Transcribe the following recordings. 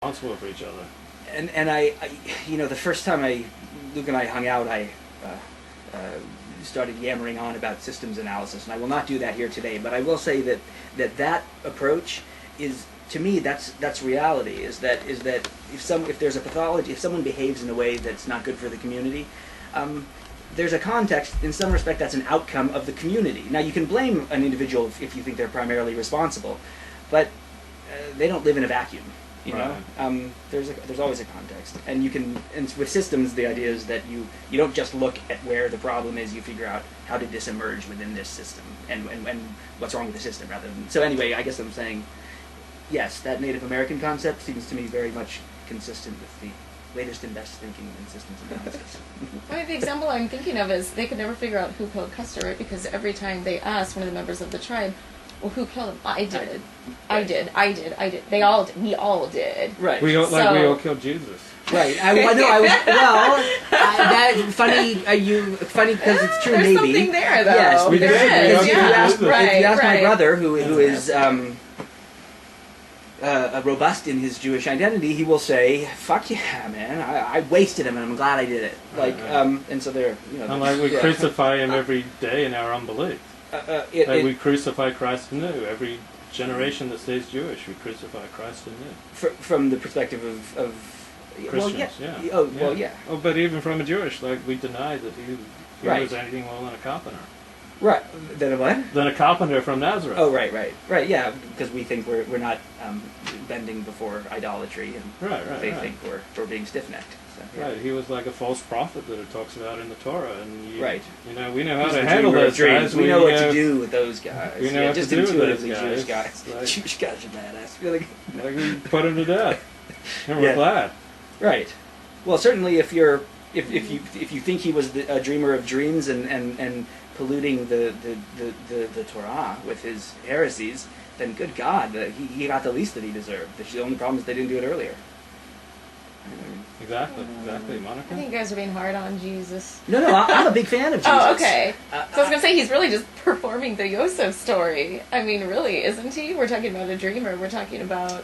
responsible for each other. And I the first time Luke and I hung out, I started yammering on about systems analysis, and I will not do that here today. But I will say that approach is, to me, that's reality. Is that if there's a pathology, if someone behaves in a way that's not good for the community, there's a context. In some respect, that's an outcome of the community. Now, you can blame an individual if you think they're primarily responsible, but they don't live in a vacuum. You know, there's always a context, and with systems, the idea is that you don't just look at where the problem is. You figure out how did this emerge within this system, and what's wrong with the system, rather than. So anyway, I guess I'm saying, yes, that Native American concept seems to me very much consistent with the latest and best thinking in systems analysis. Well, the example I'm thinking of is they could never figure out who killed Custer, right? Because every time they asked one of the members of the tribe, well, who killed him? I did. I did. They all did. We all did. Right. We all killed Jesus. Right. Funny because it's true. There's maybe something there, though. Yes, there is. If you ask my right. brother, who is robust in his Jewish identity, he will say, "Fuck yeah, man! I wasted him, and I'm glad I did it." And so there, And we crucify him every day in our unbelief. We crucify Christ anew. Every generation that stays Jewish, we crucify Christ anew. From the perspective of Christians, yeah. Oh, but even from a Jewish, we deny that he was anything more than a carpenter. Right. Then a what? Than a carpenter from Nazareth. Oh, right. Yeah, because we think we're not bending before idolatry, and they think we're being stiff-necked. So, yeah. Right. He was like a false prophet that it talks about in the Torah, and we know how He's to handle those guys. We know what to do with those guys. We know what just to do with those Jewish guys. guys. Jewish guys are badass. We put them to death, and we're glad. Right. Well, certainly if you think he was a dreamer of dreams and polluting the Torah with his heresies, then good God, he got the least that he deserved. The only problem is they didn't do it earlier. Exactly, Monica. I think you guys are being hard on Jesus. No, I'm a big fan of Jesus. Oh, okay. So I was going to say, he's really just performing the Yosef story. I mean, really, isn't he? We're talking about a dreamer. We're talking about...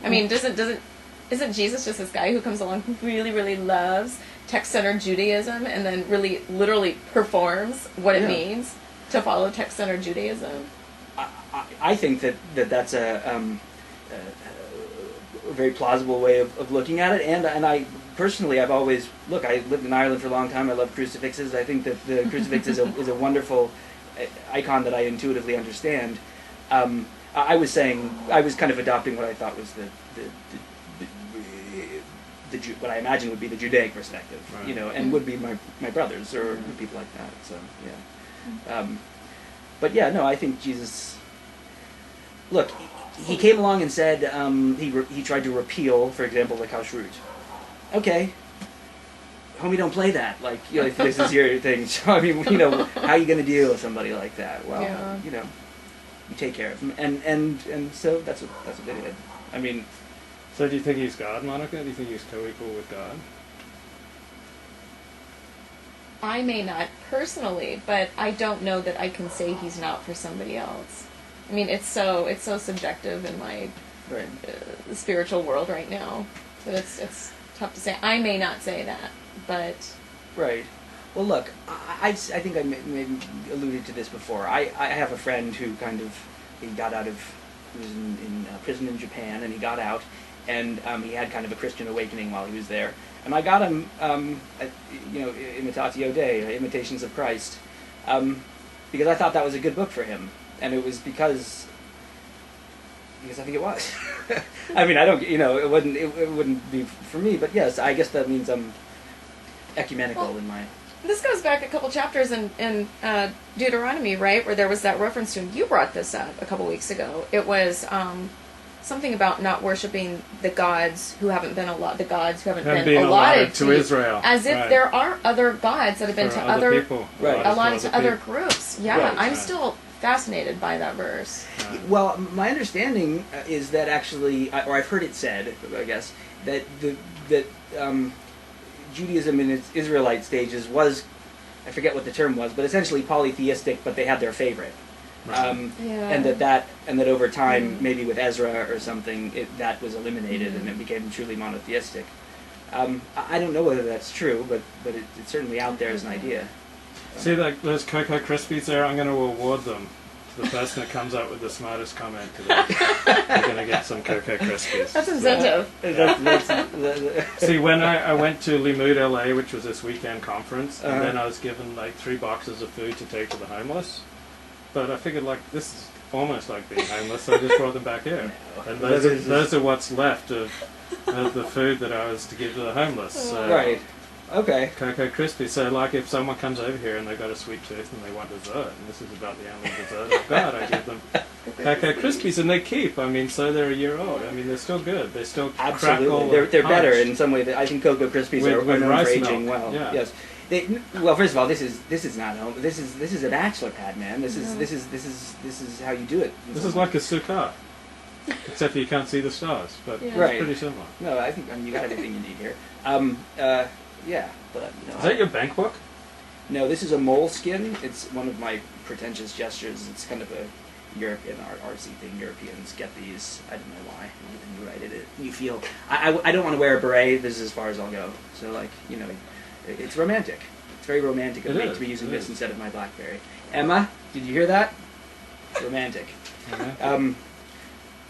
I mean, isn't Jesus just this guy who comes along who really, really loves text-centered Judaism and then really, literally performs what it means to follow text-centered Judaism? I think that's a very plausible way of looking at it, and I personally, I lived in Ireland for a long time. I love crucifixes. I think that the crucifix is a wonderful icon that I intuitively understand. I was kind of adopting what I thought was what I imagine would be the Judaic perspective, and would be my brothers or people like that. So yeah, but yeah, no, I think Jesus. Look, he came along and said he tried to repeal, for example, the kashrut. Okay, homie, don't play that. If this is your thing. So I mean, how are you going to deal with somebody like that? Well, you take care of him, and so that's what they did. I mean. So do you think he's God, Monica? Do you think he's co-equal with God? I may not personally, but I don't know that I can say he's not for somebody else. I mean, it's so subjective in my spiritual world right now that it's tough to say. I may not say that, but... Right. Well, look, I think I maybe alluded to this before. I have a friend who he was in prison in Japan, and he got out, and he had kind of a Christian awakening while he was there. And I got him, Imitatio Dei, Imitations of Christ, because I thought that was a good book for him. And it was because I think it was. I mean, I don't, it wouldn't be for me, but yes, I guess that means I'm ecumenical in my... This goes back a couple chapters in Deuteronomy, right, where there was that reference to, you brought this up a couple weeks ago. It was something about not worshiping the gods who haven't been allotted to Israel, as if there are other gods that have been to other people, allotted to other groups. Yeah, I'm still fascinated by that verse. Well, my understanding is that actually, or I've heard it said, I guess, that Judaism in its Israelite stages was, I forget what the term was, but essentially polytheistic, but they had their favorite. and that over time, maybe with Ezra or something, that was eliminated and it became truly monotheistic. I don't know whether that's true, but it's certainly out there as an idea. See, like those Cocoa Krispies there, I'm going to award them to the person that comes up with the smartest comment today. They're going to get some Cocoa Krispies. That's incentive. See, when I went to Limud LA, which was this weekend conference, and then I was given like 3 boxes of food to take to the homeless. But I figured, like, this is almost like being homeless, so I just brought them back here. And those are what's left of the food that I was to give to the homeless. So Right. Okay. Cocoa Krispies. So, like, if someone comes over here and they've got a sweet tooth and they want dessert, and this is about the only dessert I've got, I give them Cocoa Krispies, and they keep. I mean, so they're a year old. I mean, they're still good. They still crackle. They're better in some way. I think Cocoa Krispies are known for aging well. Yeah. Yes. Well, first of all, this is not home. This is a bachelor pad, man. This is how you do it. This is like a sukkah, except you can't see the stars, but it's pretty similar. No, I think you got everything you need here. Yeah, but Is that your bank book? No, this is a moleskin. It's one of my pretentious gestures. It's kind of a European artsy thing. Europeans get these. I don't know why. You write it. You feel. I don't want to wear a beret. This is as far as I'll go. So it's romantic. It's very romantic of me to be using this instead of my BlackBerry. Emma, did you hear that? Romantic.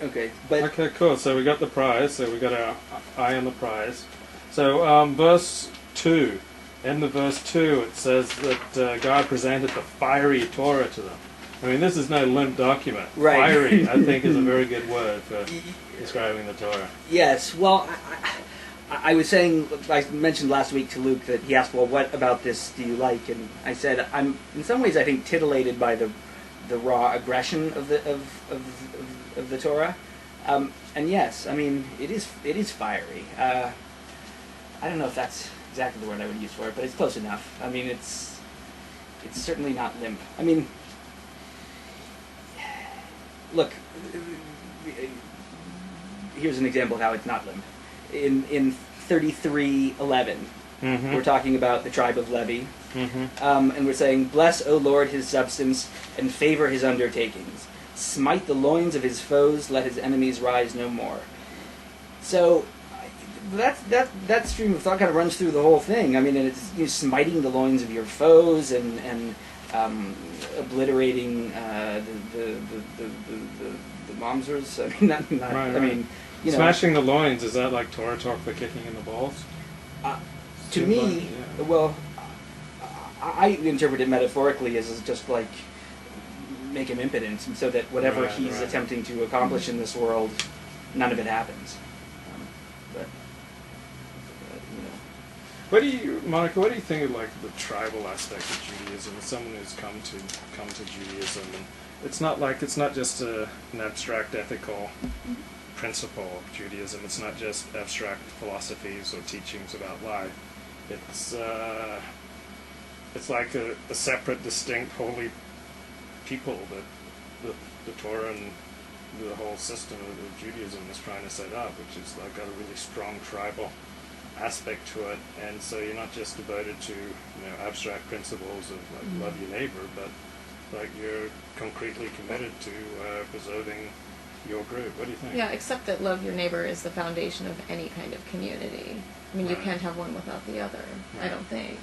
Okay, but okay, cool. So we got the prize. So we got our eye on the prize. So verse 2, end of verse 2, it says that God presented the fiery Torah to them. I mean, this is no limp document. Right. Fiery, I think, is a very good word for describing the Torah. Yes. Well, I was saying, I mentioned last week to Luke that he asked, well, what about this do you like? And I said, I'm in some ways, I think, titillated by the raw aggression of the Torah. And yes, I mean, it is fiery. I don't know if that's exactly the word I would use for it, but it's close enough. I mean, it's certainly not limp. I mean, look, here's an example of how it's not limp. In 33:11, we're talking about the tribe of Levi, and we're saying, "Bless, O Lord, his substance, and favor his undertakings. Smite the loins of his foes; let his enemies rise no more." So that stream of thought kind of runs through the whole thing. I mean, and it's smiting the loins of your foes and obliterating the mamzers. I mean, not right. I mean, smashing the loins, is that like Torah talk for kicking in the balls? To me, well, I interpret it metaphorically as just like make him impotent, so that whatever he's attempting to accomplish in this world, none of it happens. Monica, what do you think of like the tribal aspect of Judaism? As someone who's come to Judaism, and it's not just an abstract ethical principle of Judaism. It's not just abstract philosophies or teachings about life. It's like a separate, distinct, holy people that the Torah and the whole system of Judaism is trying to set up, which is like got a really strong tribal aspect to it. And so you're not just devoted to abstract principles of like love your neighbor, but like you're concretely committed to preserving your group. What do you think? Yeah, except that love your neighbor is the foundation of any kind of community. I mean, you can't have one without the other. I don't think.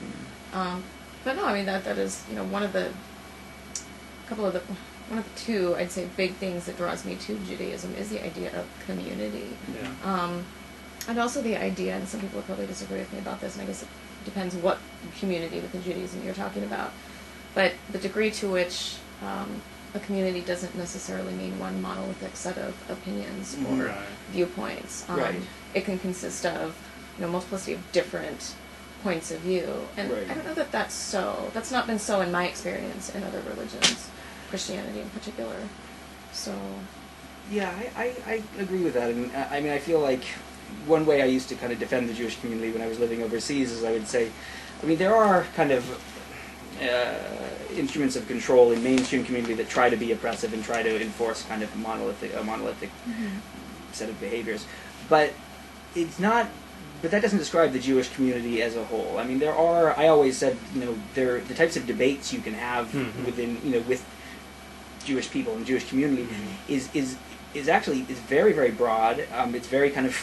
But no, I mean that is one of the two, I'd say, big things that draws me to Judaism is the idea of community. Yeah. And also the idea, and some people would probably disagree with me about this, and I guess it depends what community within Judaism you're talking about, but the degree to which a community doesn't necessarily mean one monolithic set of opinions or viewpoints. It can consist of multiplicity of different points of view, and I don't know that that's so. That's not been so in my experience in other religions, Christianity in particular. So, yeah, I agree with that. And I mean, I feel like one way I used to kind of defend the Jewish community when I was living overseas is I would say, I mean, there are kind of instruments of control in mainstream community that try to be oppressive and try to enforce kind of a monolithic set of behaviors, but it's not. But that doesn't describe the Jewish community as a whole. I mean, there are. I always said, there are the types of debates you can have within, with Jewish people and Jewish community is actually very, very broad. It's very kind of